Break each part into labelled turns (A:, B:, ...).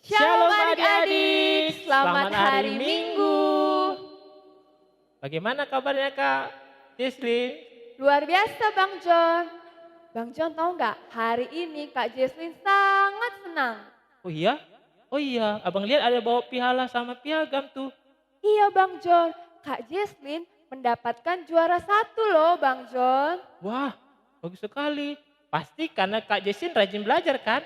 A: Shalom adik-adik, selamat hari Minggu.
B: Bagaimana kabarnya Kak Jesslyn?
A: Luar biasa Bang John. Bang John tahu nggak, hari ini Kak Jesslyn sangat senang.
B: Oh iya? Oh iya, abang lihat ada bawa piala sama piagam tuh.
A: Iya Bang John, Kak Jesslyn mendapatkan juara 1 loh Bang John.
B: Wah, bagus sekali. Pasti karena Kak Jesslyn rajin belajar kan?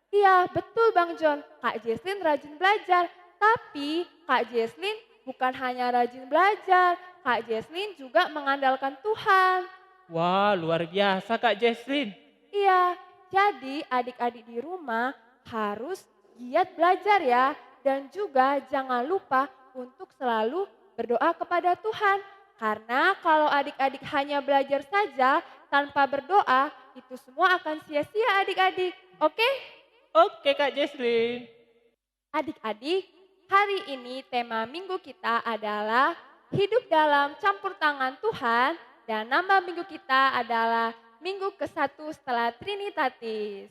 A: Iya betul Bang John, Kak Jesslyn rajin belajar. Tapi Kak Jesslyn bukan hanya rajin belajar, Kak Jesslyn juga mengandalkan Tuhan.
B: Wah, luar biasa Kak Jesslyn.
A: Iya, jadi adik-adik di rumah harus giat belajar ya. Dan juga jangan lupa untuk selalu berdoa kepada Tuhan. Karena kalau adik-adik hanya belajar saja tanpa berdoa, itu semua akan sia-sia adik-adik. Oke?
B: Oke Kak Jesslyn.
A: Adik-adik, hari ini tema minggu kita adalah hidup dalam campur tangan Tuhan. Dan nama minggu kita adalah minggu ke-1 setelah Trinitatis.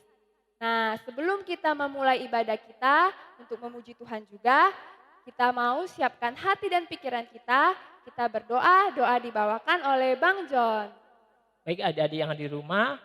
A: Nah, sebelum kita memulai ibadah kita untuk memuji Tuhan juga, kita mau siapkan hati dan pikiran kita berdoa, doa dibawakan oleh Bang John.
B: Baik adik-adik yang di rumah,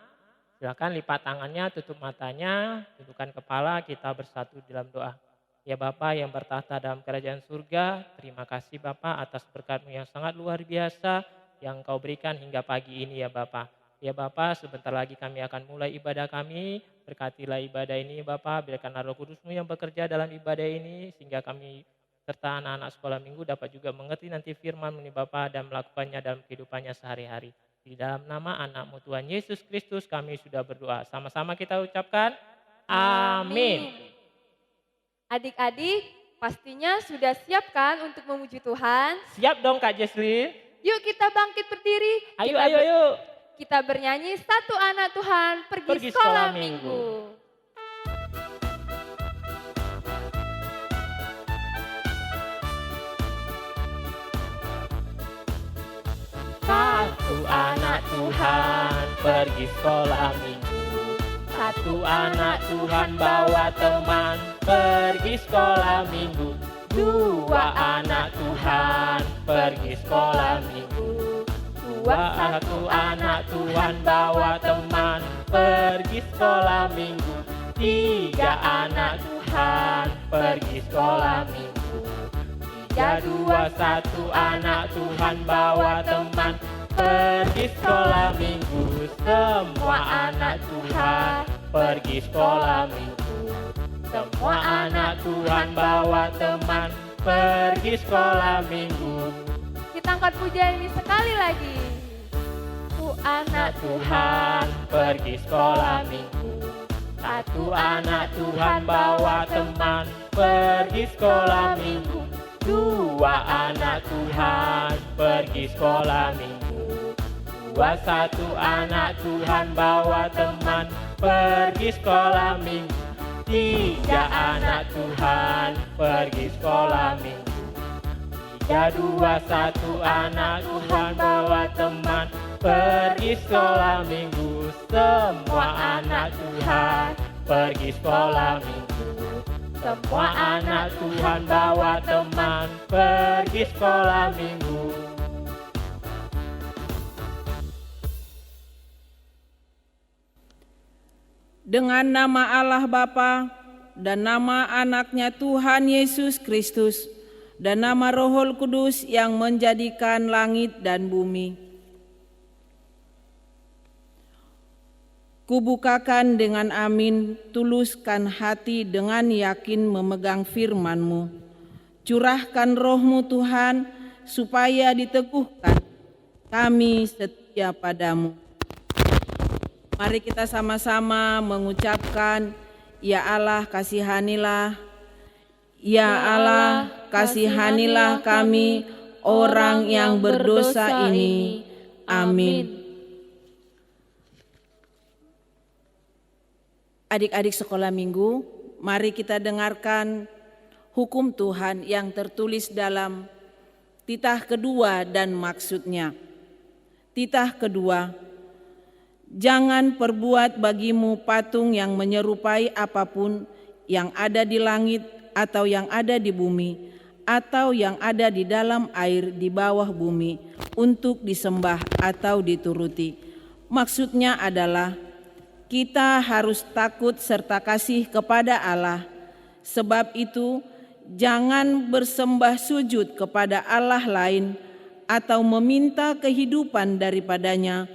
B: silakan lipat tangannya, tutup matanya, tundukkan kepala, kita bersatu dalam doa. Ya Bapa yang bertahta dalam kerajaan surga, terima kasih Bapa atas berkat-Mu yang sangat luar biasa yang Kau berikan hingga pagi ini ya Bapa. Ya Bapa, sebentar lagi kami akan mulai ibadah kami. Berkatilah ibadah ini Bapa, biarkanlah Roh Kudus-Mu yang bekerja dalam ibadah ini sehingga kami serta anak-anak sekolah minggu dapat juga mengerti nanti firman-Mu nih Bapa dan melakukannya dalam kehidupannya sehari-hari. Di dalam nama anak-Mu Tuhan Yesus Kristus kami sudah berdoa. Sama-sama kita ucapkan amin.
A: Adik-adik pastinya sudah siap kan untuk memuji Tuhan?
B: Siap dong Kak Jesslyn.
A: Yuk kita bangkit berdiri.
B: Ayo.
A: Kita bernyanyi satu anak Tuhan pergi sekolah minggu.
B: Satu anak Tuhan pergi sekolah minggu. Satu anak Tuhan bawa teman pergi sekolah minggu. Dua anak Tuhan pergi sekolah minggu. Satu anak Tuhan bawa teman pergi sekolah minggu. Tiga anak Tuhan pergi sekolah minggu. Tiga, dua, satu anak Tuhan bawa teman pergi sekolah minggu. Semua anak Tuhan pergi sekolah minggu. Semua anak Tuhan bawa teman pergi sekolah minggu.
A: Kita angkat pujian ini sekali lagi. Anak
B: Tuhan pergi sekolah minggu. Satu anak Tuhan bawa teman pergi sekolah minggu. Dua anak Tuhan pergi sekolah minggu. Dua, satu anak Tuhan bawa teman pergi sekolah minggu. Tiga anak Tuhan pergi sekolah minggu. Tiga, dua, satu anak Tuhan bawa teman pergi sekolah minggu. Semua anak Tuhan pergi sekolah minggu. Semua anak Tuhan bawa teman pergi sekolah minggu.
C: Dengan nama Allah Bapa dan nama anaknya Tuhan Yesus Kristus dan nama Roh Kudus yang menjadikan langit dan bumi. Kubukakan dengan amin, tuluskan hati dengan yakin memegang firman-Mu. Curahkan Roh-Mu Tuhan, supaya diteguhkan kami setia padamu. Mari kita sama-sama mengucapkan, Ya Allah kasihanilah, Ya Allah kasihanilah kami orang yang berdosa ini. Amin. Adik-adik sekolah minggu, mari kita dengarkan hukum Tuhan yang tertulis dalam titah kedua dan maksudnya. Titah kedua, jangan perbuat bagimu patung yang menyerupai apapun yang ada di langit atau yang ada di bumi, atau yang ada di dalam air di bawah bumi, untuk disembah atau dituruti. Maksudnya adalah kita harus takut serta kasih kepada Allah. Sebab itu, jangan bersembah sujud kepada Allah lain atau meminta kehidupan daripadanya,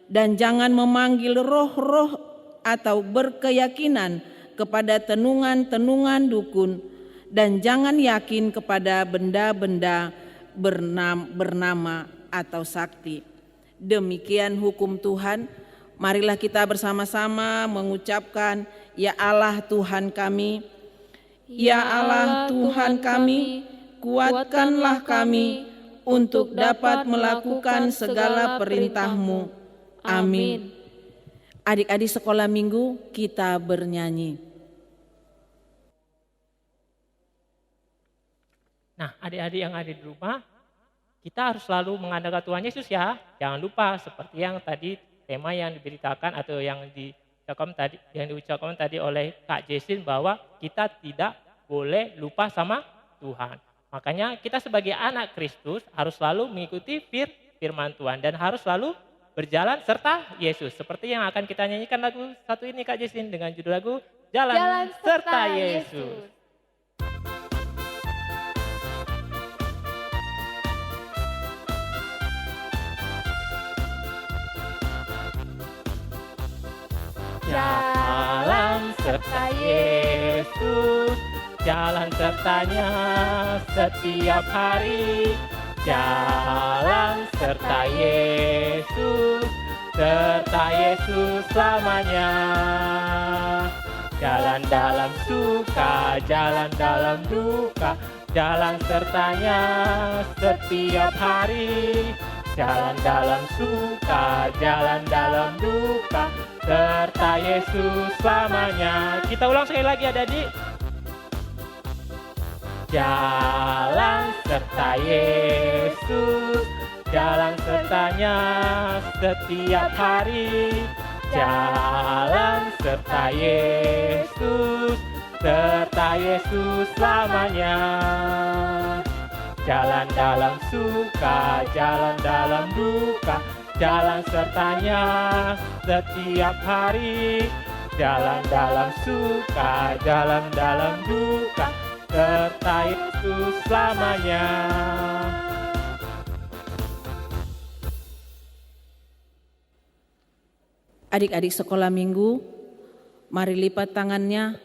C: dan jangan memanggil roh-roh atau berkeyakinan kepada tenungan-tenungan dukun, dan jangan yakin kepada benda-benda bernama atau sakti. Demikian hukum Tuhan. Marilah kita bersama-sama mengucapkan, ya Allah Tuhan kami, ya Allah Tuhan kami, kuatkanlah kami untuk dapat melakukan segala perintah-Mu. Amin. Adik-adik sekolah minggu, kita bernyanyi.
B: Nah, adik-adik yang ada di rumah, kita harus selalu mengandalkan Tuhan Yesus ya. Jangan lupa seperti yang tadi tema yang diberitakan atau yang diucapkan tadi oleh Kak Jessin, bahwa kita tidak boleh lupa sama Tuhan. Makanya kita sebagai anak Kristus harus selalu mengikuti firman Tuhan dan harus selalu berjalan serta Yesus. Seperti yang akan kita nyanyikan lagu satu ini Kak Jessin dengan judul lagu Jalan serta Yesus. Jalan serta Yesus, jalan sertanya setiap hari. Jalan serta Yesus, serta Yesus selamanya. Jalan dalam suka, jalan dalam duka, jalan sertanya setiap hari. Jalan dalam suka, jalan dalam duka, serta Yesus selamanya. Kita ulang sekali lagi adik-adik. Jalan serta Yesus, jalan sertanya setiap hari. Jalan serta Yesus, serta Yesus selamanya. Jalan dalam suka, jalan dalam duka, jalan sertanya setiap hari. Jalan dalam suka, jalan dalam duka, serta Yesus selamanya.
C: Adik-adik sekolah minggu, mari lipat tangannya,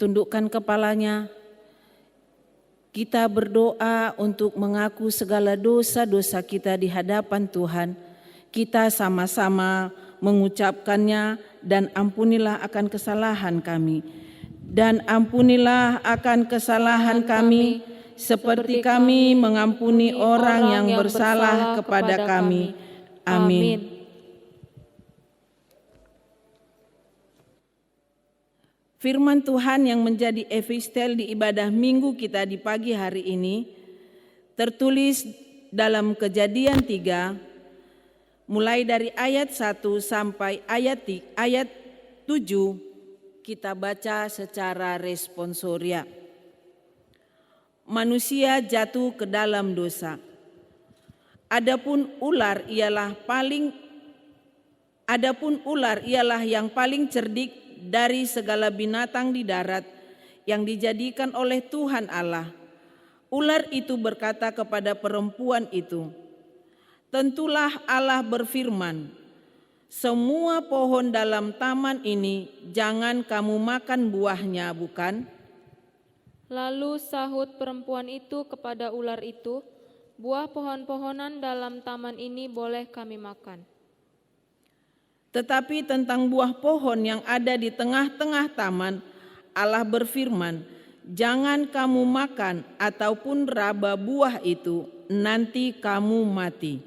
C: tundukkan kepalanya. Kita berdoa untuk mengaku segala dosa-dosa kita di hadapan Tuhan. Kita sama-sama mengucapkannya, dan ampunilah akan kesalahan kami. Dan ampunilah akan kesalahan kami, seperti kami mengampuni orang yang bersalah kepada kami. Amin. Firman Tuhan yang menjadi epistel di ibadah minggu kita di pagi hari ini tertulis dalam Kejadian 3 mulai dari ayat 1 sampai ayat 7. Kita baca secara responsoria. Manusia jatuh ke dalam dosa. Adapun ular ialah yang paling cerdik dari segala binatang di darat yang dijadikan oleh Tuhan Allah. Ular itu berkata kepada perempuan itu, "Tentulah Allah berfirman, semua pohon dalam taman ini jangan kamu makan buahnya, bukan?"
D: Lalu sahut perempuan itu kepada ular itu, "Buah pohon-pohonan dalam taman ini boleh kami makan.
C: Tetapi tentang buah pohon yang ada di tengah-tengah taman, Allah berfirman, jangan kamu makan ataupun raba buah itu, nanti kamu mati."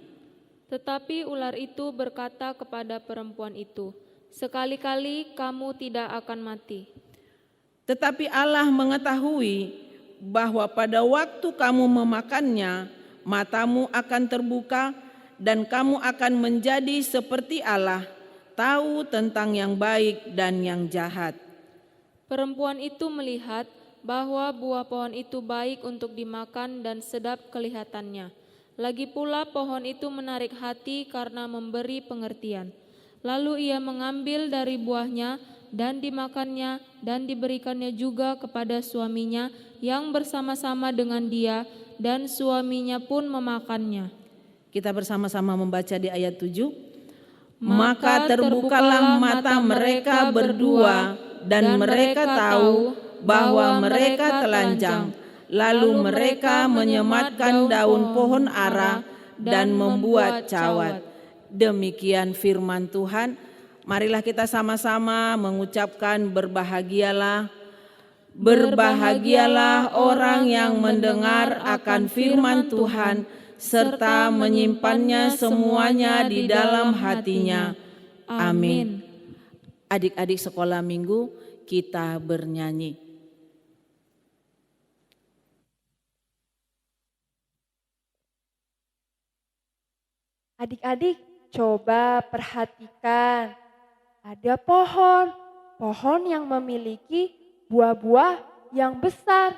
D: Tetapi ular itu berkata kepada perempuan itu, "Sekali-kali kamu tidak akan mati."
C: Tetapi Allah mengetahui bahwa pada waktu kamu memakannya, matamu akan terbuka dan kamu akan menjadi seperti Allah, tahu tentang yang baik dan yang jahat.
D: Perempuan itu melihat bahwa buah pohon itu baik untuk dimakan dan sedap kelihatannya. Lagi pula pohon itu menarik hati karena memberi pengertian. Lalu ia mengambil dari buahnya dan dimakannya dan diberikannya juga kepada suaminya yang bersama-sama dengan dia, dan suaminya pun memakannya.
C: Kita bersama-sama membaca di ayat 7. Maka terbukalah mata mereka berdua dan mereka tahu bahwa mereka telanjang. Lalu mereka menyematkan daun pohon ara dan membuat cawat. Demikian firman Tuhan. Marilah kita sama-sama mengucapkan berbahagialah. Berbahagialah orang yang mendengar akan firman Tuhan serta menyimpannya semuanya di dalam hatinya. Amin. Adik-adik sekolah minggu, kita bernyanyi.
A: Adik-adik, coba perhatikan. Ada pohon yang memiliki buah-buah yang besar.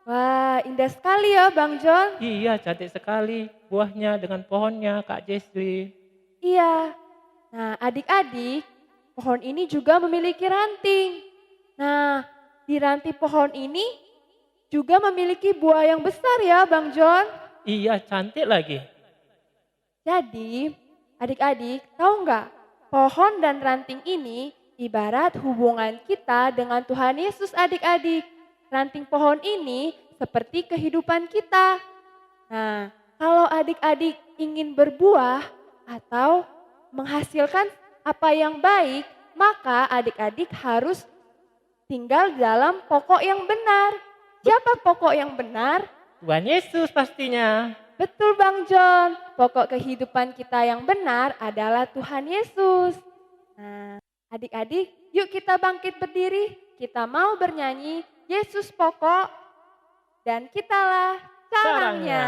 A: Wah, indah sekali ya Bang John.
B: Iya, cantik sekali buahnya dengan pohonnya, Kak Jesli.
A: Iya. Nah, adik-adik, pohon ini juga memiliki ranting. Nah, di ranting pohon ini juga memiliki buah yang besar ya Bang John.
B: Iya, cantik lagi.
A: Jadi, adik-adik tahu nggak? Pohon dan ranting ini ibarat hubungan kita dengan Tuhan Yesus adik-adik. Ranting pohon ini seperti kehidupan kita. Nah, kalau adik-adik ingin berbuah atau menghasilkan apa yang baik, maka adik-adik harus tinggal dalam pokok yang benar. Siapa pokok yang benar?
B: Tuhan Yesus pastinya.
A: Betul Bang John, pokok kehidupan kita yang benar adalah Tuhan Yesus. Nah, adik-adik yuk kita bangkit berdiri, kita mau bernyanyi Yesus pokok dan kitalah carangnya.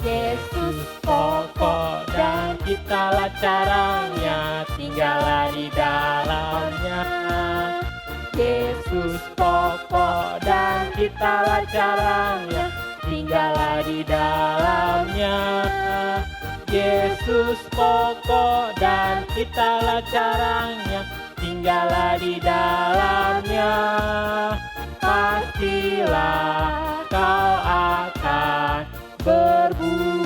A: Yesus
B: Pokok dan kitalah caranya, tinggallah di dalamnya. Yesus pokok dan kitalah caranya, tinggallah di dalamnya. Yesus pokok dan kitalah caranya, tinggallah di dalamnya. Pastilah kau akan berbuah.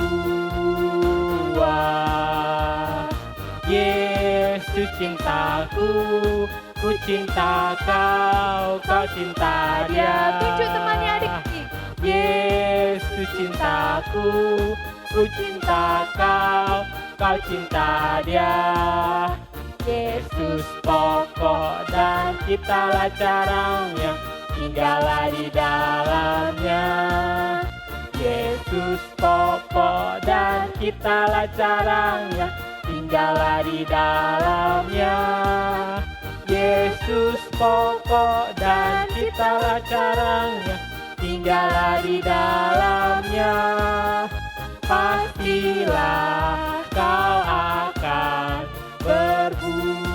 B: Yesus cintaku, ku cinta kau, kau cinta dia.
A: Tunjuk temannya adik-adik.
B: Yesus cintaku, ku cinta kau, kau cinta dia. Yesus pokok dan kitalah caranya, tinggallah di dalamnya. Yesus pokok dan kitalah caranya, tinggallah di dalamnya. Yesus pokok dan kitalah caranya, tinggallah di dalamnya. Pastilah kau akan berbuah.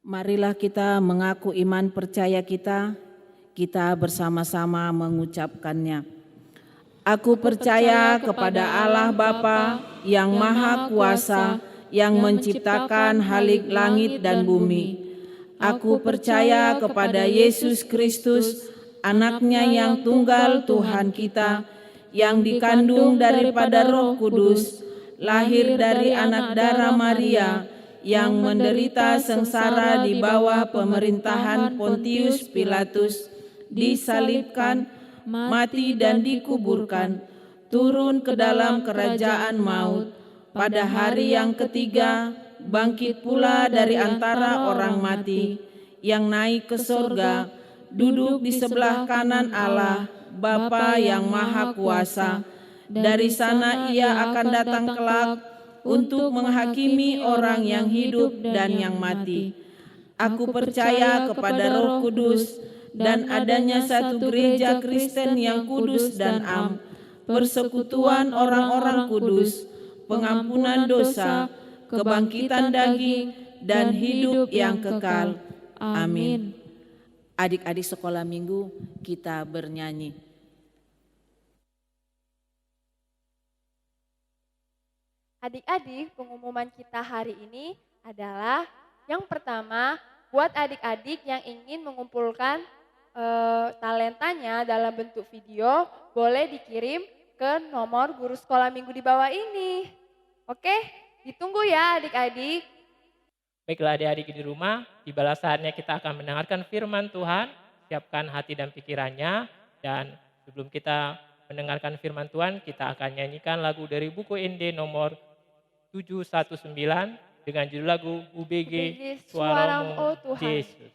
C: Marilah kita mengaku iman percaya kita bersama-sama mengucapkannya. Aku percaya kepada Allah Bapa yang Maha Kuasa, yang menciptakan halik langit dan bumi. Aku percaya kepada Yesus Kristus, Anaknya yang tunggal Tuhan kita, yang dikandung daripada Roh Kudus, lahir dari anak darah Maria, yang menderita sengsara di bawah pemerintahan Pontius Pilatus, disalibkan, mati dan dikuburkan, turun ke dalam kerajaan maut. Pada hari yang ketiga, bangkit pula dari antara orang mati, yang naik ke sorga, duduk di sebelah kanan Allah, Bapa yang Maha Kuasa. Dari sana Ia akan datang kelak untuk menghakimi orang yang hidup dan yang mati. Aku percaya kepada Roh Kudus dan adanya satu gereja Kristen yang kudus dan am, persekutuan orang-orang kudus, pengampunan dosa, kebangkitan daging, dan hidup yang kekal. Amin. Adik-adik sekolah minggu, kita bernyanyi.
A: Adik-adik, pengumuman kita hari ini adalah yang pertama, buat adik-adik yang ingin mengumpulkan talentanya dalam bentuk video, boleh dikirim ke nomor guru sekolah minggu di bawah ini. Oke, ditunggu ya adik-adik.
B: Baiklah adik-adik di rumah, di balasannya kita akan mendengarkan firman Tuhan, siapkan hati dan pikirannya, dan sebelum kita mendengarkan firman Tuhan, kita akan nyanyikan lagu dari buku ND nomor 719 dengan judul lagu UBG Suaramu
A: Oh Tuhan.
B: Yesus.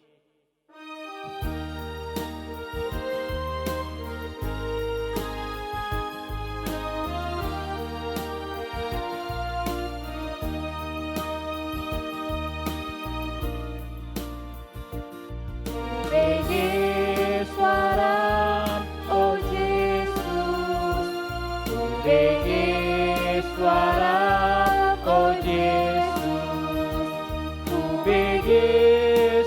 A: UBG suara, oh Yesus. UBG suara, oh Yesus. UBG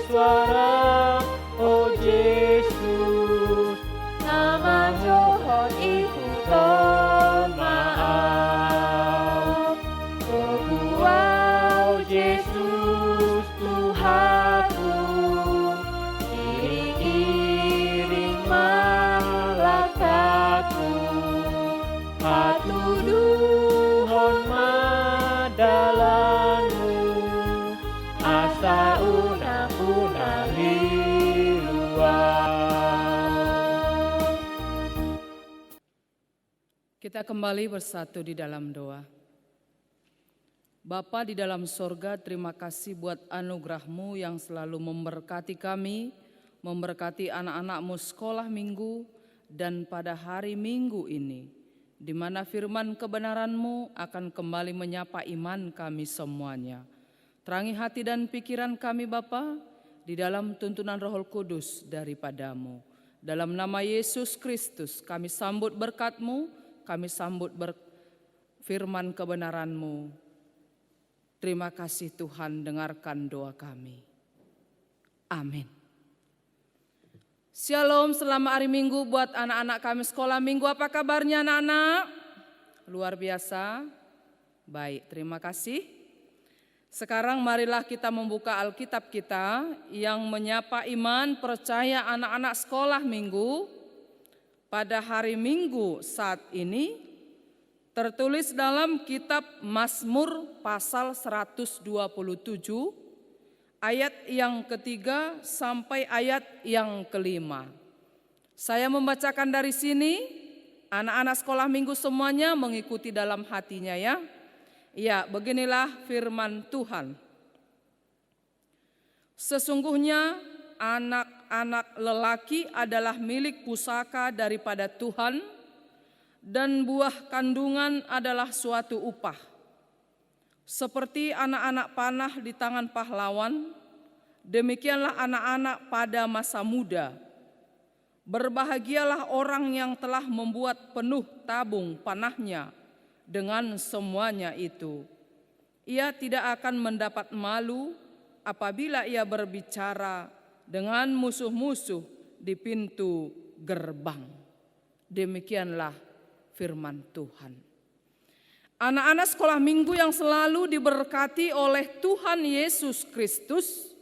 A: suara, oh Yesus. Nama Tuhan itu maaf. Oh Yesus Tuhanku. Iring-iring malaikat-Mu, patuduhon madalan-Mu, asa unang-unang liluang.
E: Kita kembali bersatu di dalam doa. Bapa di dalam sorga, terima kasih buat anugerah-Mu yang selalu memberkati kami, memberkati anak-anak-Mu sekolah minggu, dan pada hari Minggu ini, di mana firman kebenaran-Mu akan kembali menyapa iman kami semuanya. Terangi hati dan pikiran kami Bapa, di dalam tuntunan Roh Kudus daripada-Mu. Dalam nama Yesus Kristus kami sambut berkat-Mu, kami sambut firman kebenaran-Mu. Terima kasih Tuhan, dengarkan doa kami. Amin. Shalom, selamat hari Minggu buat anak-anak kami sekolah minggu. Apa kabarnya anak-anak? Luar biasa. Baik, terima kasih. Sekarang marilah kita membuka Alkitab kita yang menyapa iman percaya anak-anak sekolah minggu. Pada hari Minggu saat ini tertulis dalam kitab Mazmur pasal 127 ayat yang ketiga sampai ayat yang kelima. Saya membacakan dari sini, anak-anak sekolah minggu semuanya mengikuti dalam hatinya ya. Ya, beginilah firman Tuhan. Sesungguhnya anak-anak lelaki adalah milik pusaka daripada Tuhan, dan buah kandungan adalah suatu upah. Seperti anak-anak panah di tangan pahlawan, demikianlah anak-anak pada masa muda. Berbahagialah orang yang telah membuat penuh tabung panahnya dengan semuanya itu. Ia tidak akan mendapat malu apabila ia berbicara dengan musuh-musuh di pintu gerbang. Demikianlah firman Tuhan. Anak-anak sekolah minggu yang selalu diberkati oleh Tuhan Yesus Kristus,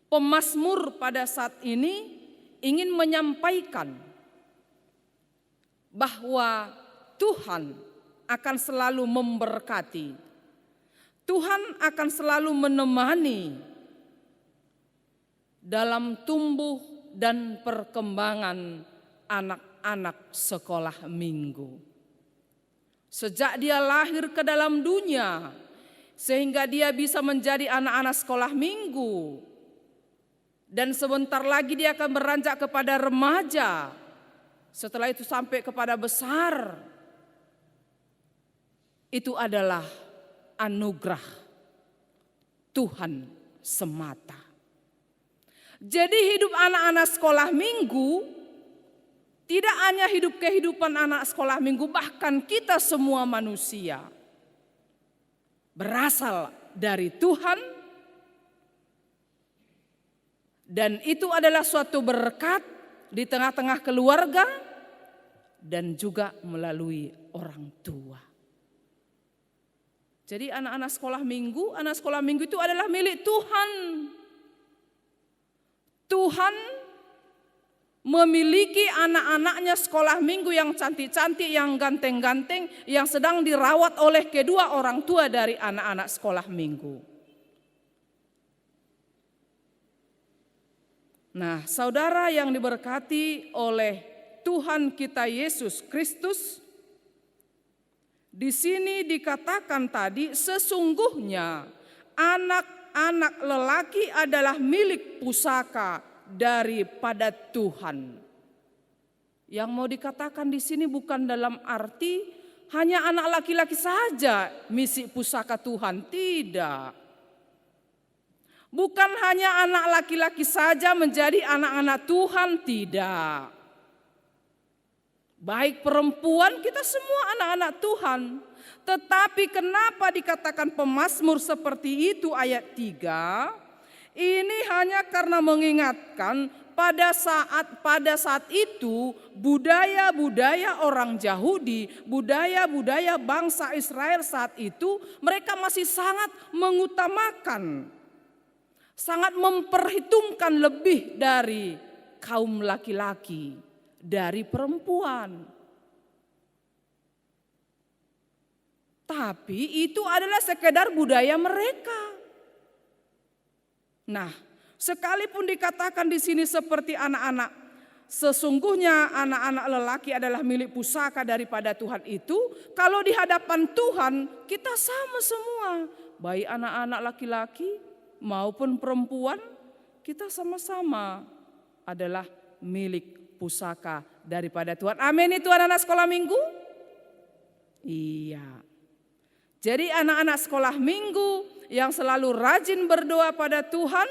E: pemazmur pada saat ini ingin menyampaikan bahwa Tuhan akan selalu memberkati. Tuhan akan selalu menemani dalam tumbuh dan perkembangan anak-anak sekolah minggu. Sejak dia lahir ke dalam dunia, sehingga dia bisa menjadi anak-anak sekolah minggu. Dan sebentar lagi dia akan beranjak kepada remaja. setelah itu sampai kepada besar, itu adalah anugerah Tuhan semata. Jadi hidup anak-anak sekolah minggu tidak hanya hidup kehidupan anak sekolah minggu, bahkan kita semua manusia berasal dari Tuhan, dan itu adalah suatu berkat di tengah-tengah keluarga dan juga melalui orang tua. Jadi anak sekolah minggu itu adalah milik Tuhan. Tuhan memiliki anak-anaknya sekolah minggu yang cantik-cantik, yang ganteng-ganteng, yang sedang dirawat oleh kedua orang tua dari anak-anak sekolah minggu. Nah, saudara yang diberkati oleh Tuhan kita Yesus Kristus, di sini dikatakan tadi, sesungguhnya anak-anak lelaki adalah milik pusaka daripada Tuhan. Yang mau dikatakan di sini bukan dalam arti hanya anak laki-laki saja misi pusaka Tuhan, tidak. Bukan hanya anak laki-laki saja menjadi anak-anak Tuhan, tidak. Baik perempuan, kita semua anak-anak Tuhan. Tetapi kenapa dikatakan pemazmur seperti itu ayat 3? Ini hanya karena mengingatkan pada saat itu budaya-budaya orang Yahudi, budaya-budaya bangsa Israel saat itu, mereka masih sangat mengutamakan, sangat memperhitungkan lebih dari kaum laki-laki, dari perempuan. Tapi itu adalah sekedar budaya mereka. Nah, sekalipun dikatakan di sini seperti anak-anak, sesungguhnya anak-anak lelaki adalah milik pusaka daripada Tuhan itu, kalau di hadapan Tuhan kita sama semua, baik anak-anak laki-laki maupun perempuan, kita sama-sama adalah milik pusaka daripada Tuhan. Amin. Itu anak-anak sekolah minggu? Iya. Jadi anak-anak sekolah minggu yang selalu rajin berdoa pada Tuhan,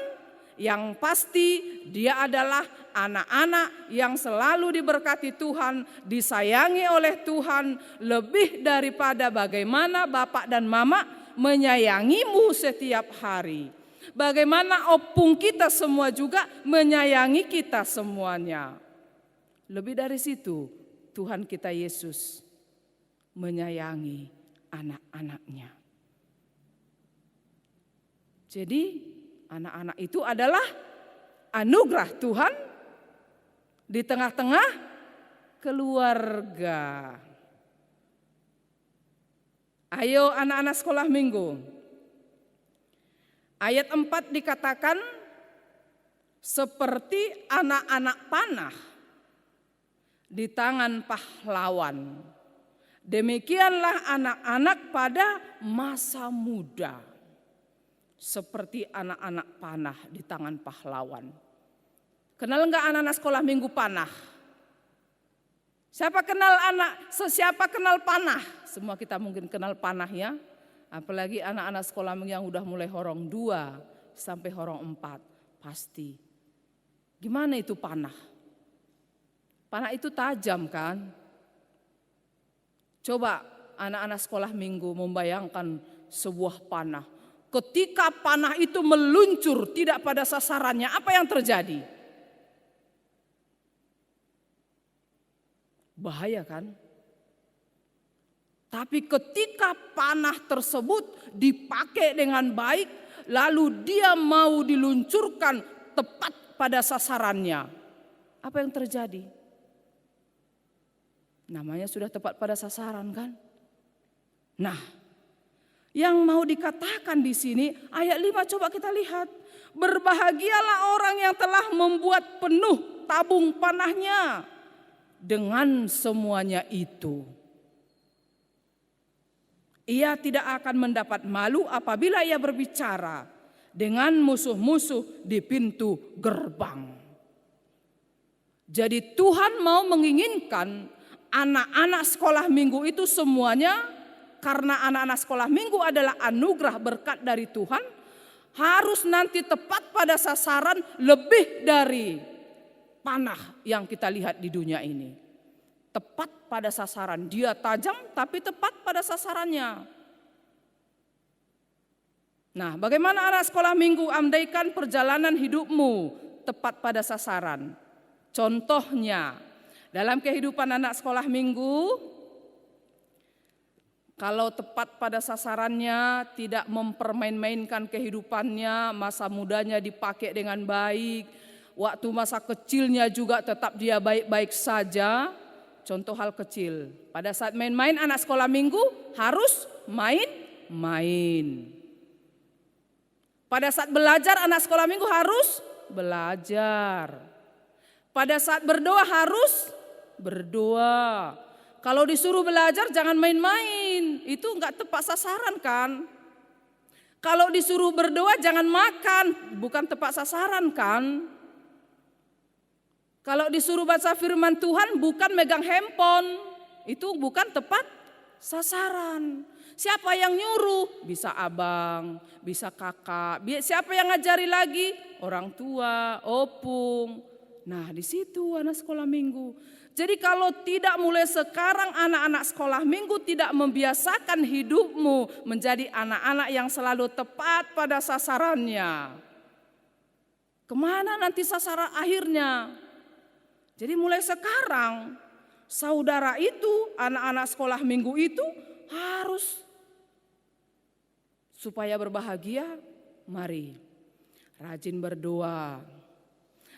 E: yang pasti dia adalah anak-anak yang selalu diberkati Tuhan, disayangi oleh Tuhan lebih daripada bagaimana bapak dan mama menyayangimu setiap hari. Bagaimana opung kita semua juga menyayangi kita semuanya. Lebih dari situ, Tuhan kita Yesus menyayangi anak-anaknya. Jadi anak-anak itu adalah anugerah Tuhan di tengah-tengah keluarga. Ayo anak-anak sekolah minggu. Ayat 4 dikatakan seperti anak-anak panah di tangan pahlawan. Demikianlah anak-anak pada masa muda. Seperti anak-anak panah di tangan pahlawan. Kenal enggak anak-anak sekolah minggu panah? Siapa kenal panah? Semua kita mungkin kenal panah ya. Apalagi anak-anak sekolah minggu yang udah mulai horong 2 sampai horong 4. Pasti. Gimana itu panah? Panah itu tajam kan? Coba anak-anak sekolah minggu membayangkan sebuah panah. Ketika panah itu meluncur tidak pada sasarannya, apa yang terjadi? Bahaya kan? Tapi ketika panah tersebut dipakai dengan baik, lalu dia mau diluncurkan tepat pada sasarannya, apa yang terjadi? Namanya sudah tepat pada sasaran kan? Nah, yang mau dikatakan di sini ayat 5 coba kita lihat. Berbahagialah orang yang telah membuat penuh tabung panahnya dengan semuanya itu. Ia tidak akan mendapat malu apabila ia berbicara dengan musuh-musuh di pintu gerbang. Jadi Tuhan mau menginginkan anak-anak sekolah minggu itu semuanya, karena anak-anak sekolah minggu adalah anugerah berkat dari Tuhan, harus nanti tepat pada sasaran lebih dari panah yang kita lihat di dunia ini. Tepat pada sasaran, dia tajam tapi tepat pada sasarannya. Nah, bagaimana anak sekolah minggu? Andaikan perjalanan hidupmu tepat pada sasaran. Contohnya, dalam kehidupan anak sekolah minggu, kalau tepat pada sasarannya, tidak mempermain-mainkan kehidupannya, masa mudanya dipakai dengan baik, waktu masa kecilnya juga tetap dia baik-baik saja. Contoh hal kecil, pada saat main-main anak sekolah minggu harus main-main. Pada saat belajar anak sekolah minggu harus belajar. Pada saat berdoa harus berdoa. Kalau disuruh belajar jangan main-main, itu enggak tepat sasaran kan. Kalau disuruh berdoa jangan makan, bukan tepat sasaran kan. Kalau disuruh baca firman Tuhan bukan megang handphone, itu bukan tepat sasaran. Siapa yang nyuruh? Bisa abang, bisa kakak. Siapa yang ngajari lagi? Orang tua, opung. Nah, di situ anak sekolah minggu. Jadi kalau tidak mulai sekarang anak-anak sekolah minggu tidak membiasakan hidupmu menjadi anak-anak yang selalu tepat pada sasarannya, kemana nanti sasaran akhirnya? Jadi mulai sekarang saudara itu, anak-anak sekolah minggu itu harus supaya berbahagia, mari rajin berdoa,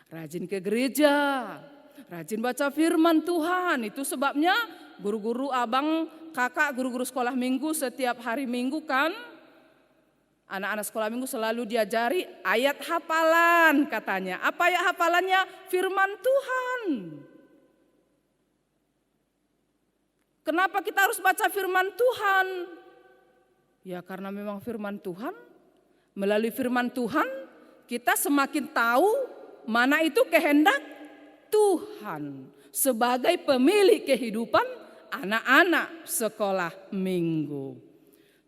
E: rajin ke gereja, rajin baca firman Tuhan. Itu sebabnya guru-guru abang, kakak, guru-guru sekolah minggu setiap hari minggu kan, anak-anak sekolah minggu selalu diajari ayat hafalan katanya. Apa ayat hafalannya? Firman Tuhan. Kenapa kita harus baca firman Tuhan? Ya karena memang firman Tuhan, melalui firman Tuhan kita semakin tahu mana itu kehendak Tuhan sebagai pemilik kehidupan anak-anak sekolah minggu.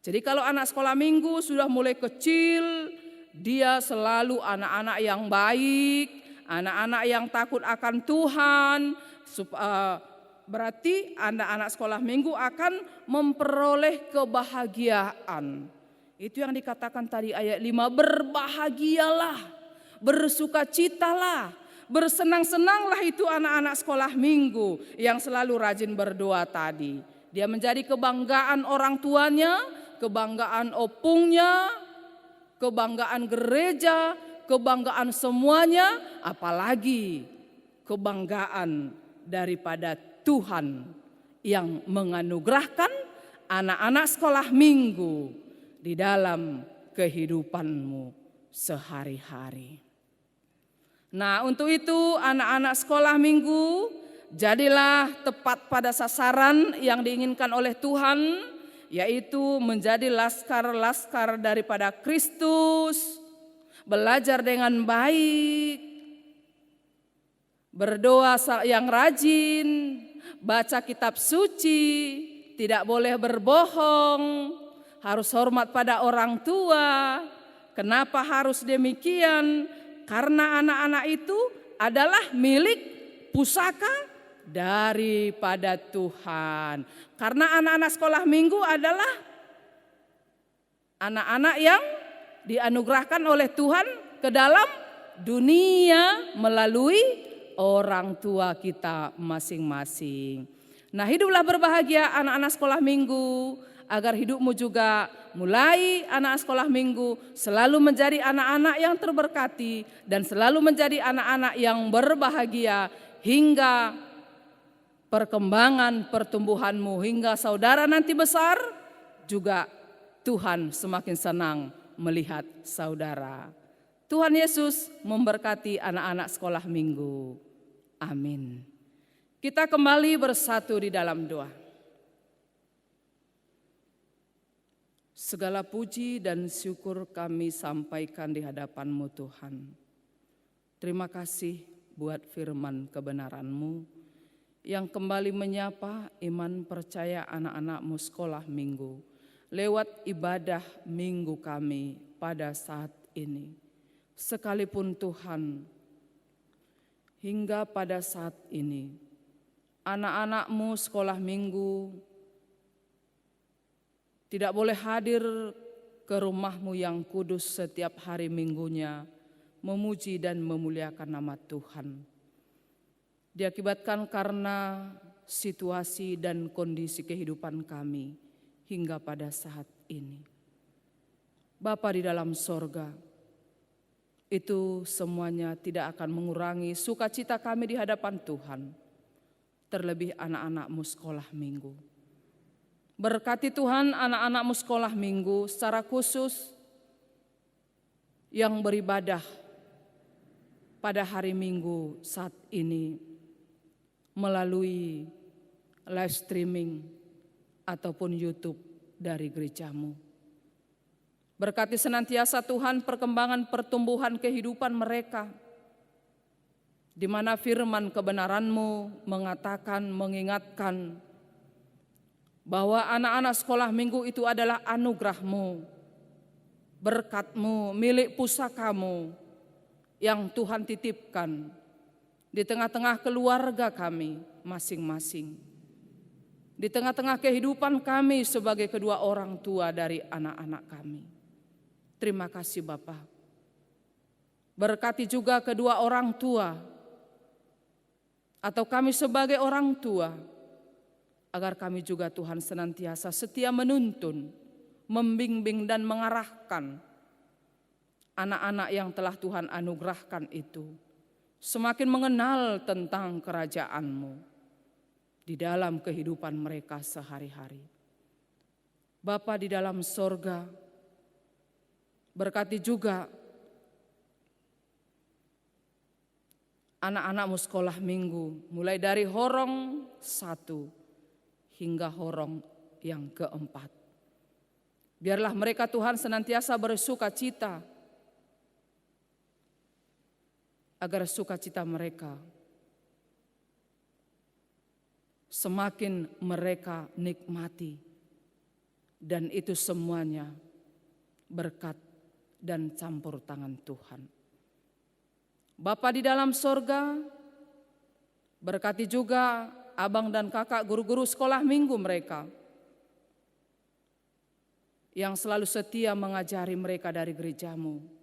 E: Jadi kalau anak sekolah minggu sudah mulai kecil, dia selalu anak-anak yang baik, anak-anak yang takut akan Tuhan, berarti anak-anak sekolah minggu akan memperoleh kebahagiaan. Itu yang dikatakan tadi ayat 5, berbahagialah, bersukacitalah, bersenang-senanglah itu anak-anak sekolah minggu yang selalu rajin berdoa tadi. Dia menjadi kebanggaan orang tuanya, kebanggaan opungnya, kebanggaan gereja, kebanggaan semuanya, apalagi kebanggaan daripada Tuhan yang menganugerahkan anak-anak sekolah minggu di dalam kehidupanmu sehari-hari. Nah, untuk itu anak-anak sekolah minggu, jadilah tepat pada sasaran yang diinginkan oleh Tuhan, yaitu menjadi laskar-laskar daripada Kristus, belajar dengan baik, berdoa yang rajin, baca kitab suci, tidak boleh berbohong, harus hormat pada orang tua. Kenapa harus demikian? Karena anak-anak itu adalah milik pusaka daripada Tuhan. Karena anak-anak sekolah minggu adalah anak-anak yang dianugerahkan oleh Tuhan ke dalam dunia melalui orang tua kita masing-masing. Nah, hiduplah berbahagia anak-anak sekolah minggu, agar hidupmu juga mulai anak sekolah minggu selalu menjadi anak-anak yang terberkati dan selalu menjadi anak-anak yang berbahagia hingga perkembangan pertumbuhanmu, hingga saudara nanti besar juga Tuhan semakin senang melihat saudara. Tuhan Yesus memberkati anak-anak sekolah minggu. Amin. Kita kembali bersatu di dalam doa. Segala puji dan syukur kami sampaikan di hadapan-Mu Tuhan. Terima kasih buat firman kebenaran-Mu yang kembali menyapa iman percaya anak-anak-Mu sekolah minggu lewat ibadah minggu kami pada saat ini. Sekalipun Tuhan, hingga pada saat ini anak-anak-Mu sekolah minggu tidak boleh hadir ke rumah-Mu yang kudus setiap hari minggunya, memuji dan memuliakan nama Tuhan. Diakibatkan karena situasi dan kondisi kehidupan kami hingga pada saat ini. Bapa di dalam sorga, itu semuanya tidak akan mengurangi sukacita kami di hadapan Tuhan, terlebih anak-anak-Mu sekolah minggu. Berkati Tuhan anak-anak-Mu sekolah minggu secara khusus yang beribadah pada hari Minggu saat ini melalui live streaming ataupun YouTube dari gereja-Mu. Berkati senantiasa Tuhan perkembangan pertumbuhan kehidupan mereka, di mana firman kebenaran-Mu mengatakan, mengingatkan bahwa anak-anak sekolah minggu itu adalah anugerah-Mu, berkat-Mu, milik pusaka-Mu yang Tuhan titipkan di tengah-tengah keluarga kami masing-masing, di tengah-tengah kehidupan kami sebagai kedua orang tua dari anak-anak kami. Terima kasih Bapa. Berkati juga kedua orang tua atau kami sebagai orang tua, agar kami juga Tuhan senantiasa setia menuntun, membimbing dan mengarahkan anak-anak yang telah Tuhan anugerahkan itu semakin mengenal tentang kerajaan-Mu di dalam kehidupan mereka sehari-hari. Bapa di dalam sorga, berkati juga anak-anak-Mu sekolah minggu mulai dari horong 1 hingga horong yang keempat. Biarlah mereka Tuhan senantiasa bersuka cita, agar sukacita mereka semakin mereka nikmati, dan itu semuanya berkat dan campur tangan Tuhan. Bapa di dalam sorga, berkati juga abang dan kakak guru-guru sekolah minggu mereka yang selalu setia mengajari mereka dari gereja-Mu.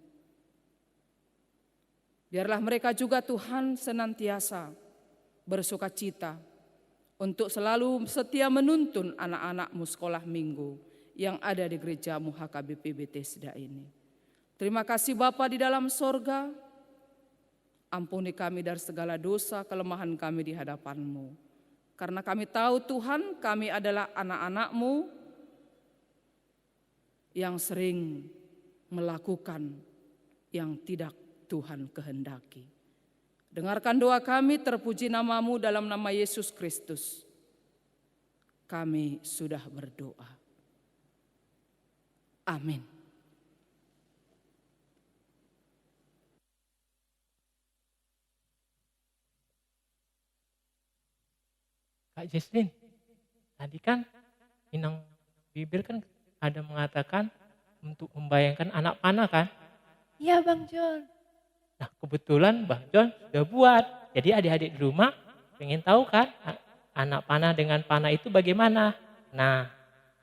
E: Biarlah mereka juga Tuhan senantiasa bersukacita untuk selalu setia menuntun anak-anak-Mu sekolah minggu yang ada di gereja-Mu HKBP Bethesda ini. Terima kasih Bapa di dalam sorga, ampuni kami dari segala dosa kelemahan kami di hadapan-Mu. Karena kami tahu Tuhan, kami adalah anak-anak-Mu yang sering melakukan yang tidak Tuhan kehendaki. Dengarkan doa kami, terpuji nama-Mu dalam nama Yesus Kristus. Kami sudah berdoa. Amin.
B: Kak Jesslyn, tadi kan Inang Bibir kan ada mengatakan untuk membayangkan anak panah kan?
A: Iya Bang John.
B: Nah kebetulan Bang John sudah buat. Jadi adik-adik di rumah pengen tahu kan anak panah dengan panah itu bagaimana? Nah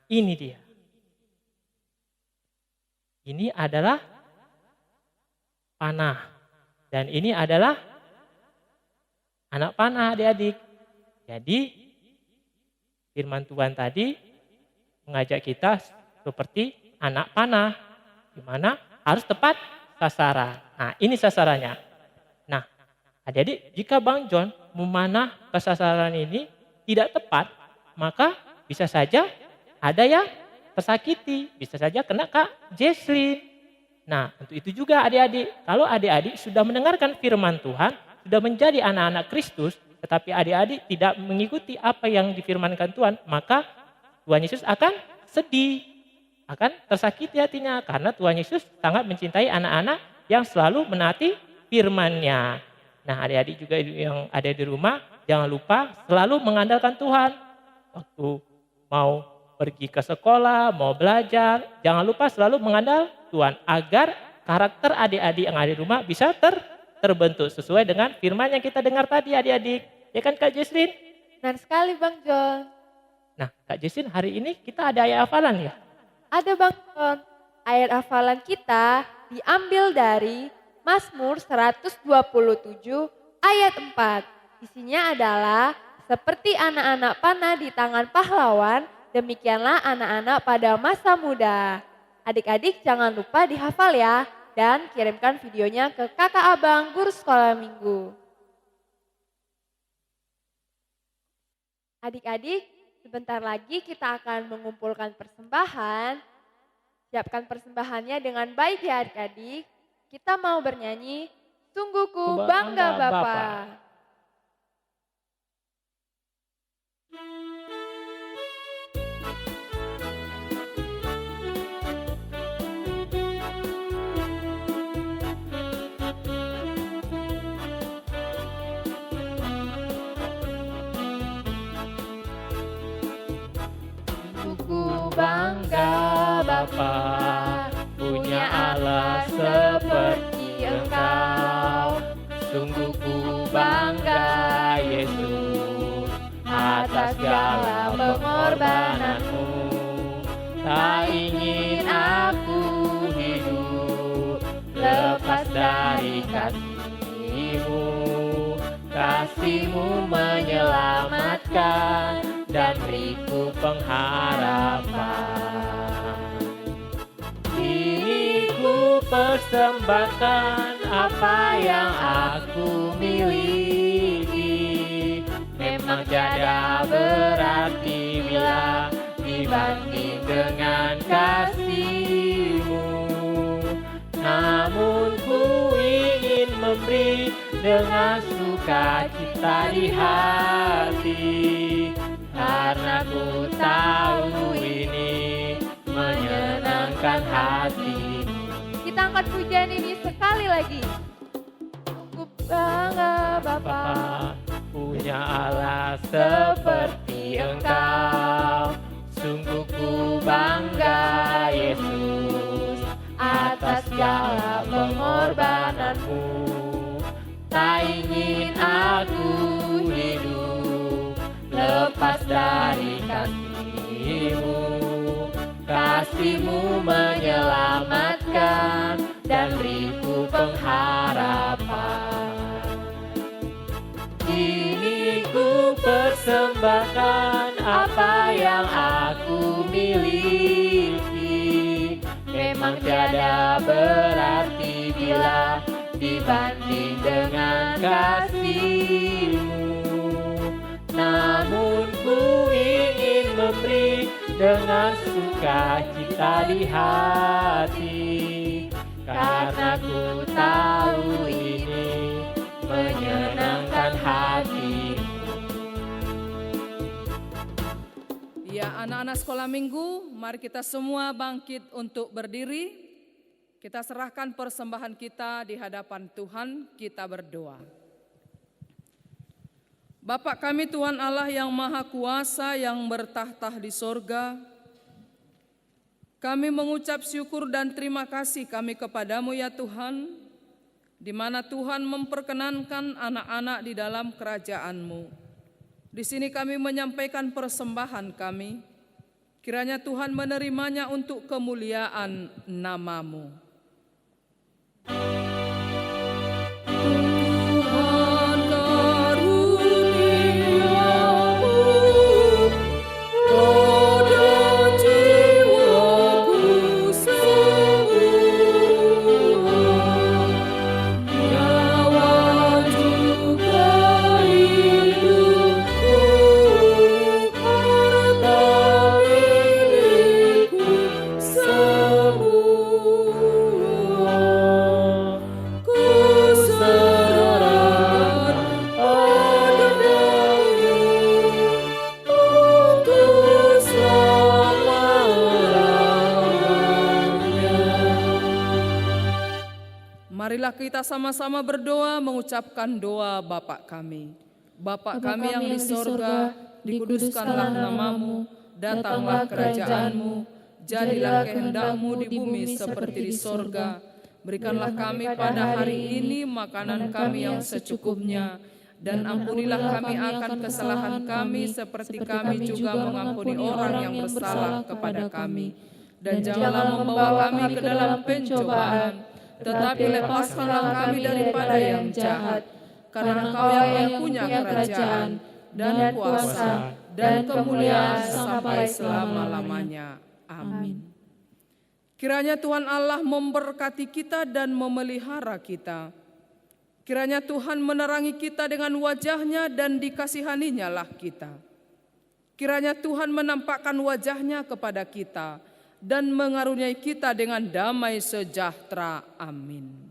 B: ini dia. Ini adalah panah. Dan ini adalah anak panah adik-adik. Jadi firman Tuhan tadi mengajak kita seperti anak panah, di mana harus tepat sasaran. Nah ini sasarannya. Nah adik-adik jika Bang John memanah ke sasaran ini tidak tepat, maka bisa saja ada yang tersakiti, bisa saja kena Kak Jesslyn. Nah untuk itu juga adik-adik, kalau adik-adik sudah mendengarkan firman Tuhan, sudah menjadi anak-anak Kristus, tetapi adik-adik tidak mengikuti apa yang difirmankan Tuhan, maka Tuhan Yesus akan sedih, akan tersakiti hatinya. Karena Tuhan Yesus sangat mencintai anak-anak yang selalu menaati firman-Nya. Nah, adik-adik juga yang ada di rumah, jangan lupa selalu mengandalkan Tuhan. Waktu mau pergi ke sekolah, mau belajar, jangan lupa selalu mengandalkan Tuhan agar karakter adik-adik yang ada di rumah bisa terbentuk sesuai dengan firman yang kita dengar tadi, adik-adik. Ya kan Kak Jesslyn?
A: Benar sekali Bang John.
B: Nah, Kak Jesslyn, hari ini kita ada ayat hafalan ya?
A: Ada Bang John. Ayat hafalan kita diambil dari Mazmur 127 ayat 4. Isinya adalah seperti anak-anak panah di tangan pahlawan, demikianlah anak-anak pada masa muda. Adik-adik jangan lupa dihafal ya dan kirimkan videonya ke kakak abang guru sekolah minggu. Adik-adik, sebentar lagi kita akan mengumpulkan persembahan. Siapkan persembahannya dengan baik ya adik-adik. Kita mau bernyanyi, Sungguh ku bangga Bapa.
B: Ku bangga Bapa, punya Allah seperti Engkau. Sungguh ku bangga Yesus, atas segala pengorbananmu. Tak ingin aku hidup lepas dari kasih-Mu. Kasih-Mu menyelamatkan dan beriku pengharapan. Kini ku persembahkan apa yang aku miliki. Memang tiada berarti bila dibanding dengan kasih-Mu. Namun ku ingin memberi dengan sukacita di hati. Karena ku tahu ini menyenangkan hati.
A: Kita angkat pujian ini sekali lagi. Ku bangga Bapa.
B: Punya Allah seperti Engkau. Sungguh ku bangga Yesus, atas segala pengorbananmu. Tak ingin aku hidup lepas dari kasih-Mu. Kasih-Mu menyelamatkan dan beriku pengharapan. Kini ku persembahkan apa yang aku miliki. Memang tiada berarti bila dibanding dengan kasih-Mu. Namun ku ingin memberi dengan sukacita di hati. Karena ku tahu ini menyenangkan hati.
E: Ya, anak-anak sekolah minggu, mari kita semua bangkit untuk berdiri. Kita serahkan persembahan kita di hadapan Tuhan, kita berdoa. Bapa kami Tuhan Allah yang Maha Kuasa yang bertahta di sorga, kami mengucap syukur dan terima kasih kami kepadamu ya Tuhan, di mana Tuhan memperkenankan anak-anak di dalam kerajaan-Mu. Di sini kami menyampaikan persembahan kami, kiranya Tuhan menerimanya untuk kemuliaan nama-Mu. Tuhan karuniamu, roh dan jiwaku semua, nyawa juga hidupku, harta milikku semua. Marilah kita sama-sama berdoa mengucapkan doa Bapa kami. Bapa kami yang di sorga, dikuduskanlah namamu, datanglah kerajaanmu, jadilah kehendak-Mu di bumi seperti di sorga. Berikanlah kami pada hari ini makanan kami yang secukupnya, dan ampunilah kami akan kesalahan kami seperti kami juga mengampuni orang yang bersalah kepada kami. Dan janganlah membawa kami ke dalam pencobaan, tetapi lepaskanlah kami daripada yang jahat. Karena Engkau yang punya kerajaan dan kuasa dan kemuliaan sampai selama-lamanya. Amin. Kiranya Tuhan Allah memberkati kita dan memelihara kita. Kiranya Tuhan menerangi kita dengan wajah-Nya dan dikasihaninya lah kita. Kiranya Tuhan menampakkan wajah-Nya kepada kita dan mengaruniai kita dengan damai sejahtera. Amin.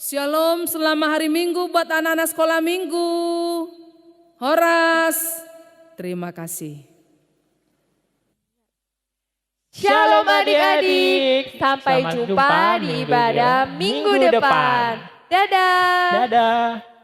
E: Shalom, selamat hari Minggu buat anak-anak sekolah Minggu. Horas, terima kasih.
A: Shalom adik-adik, sampai
B: Selamat
A: jumpa di ibadah minggu depan. Dadah.
B: Dadah.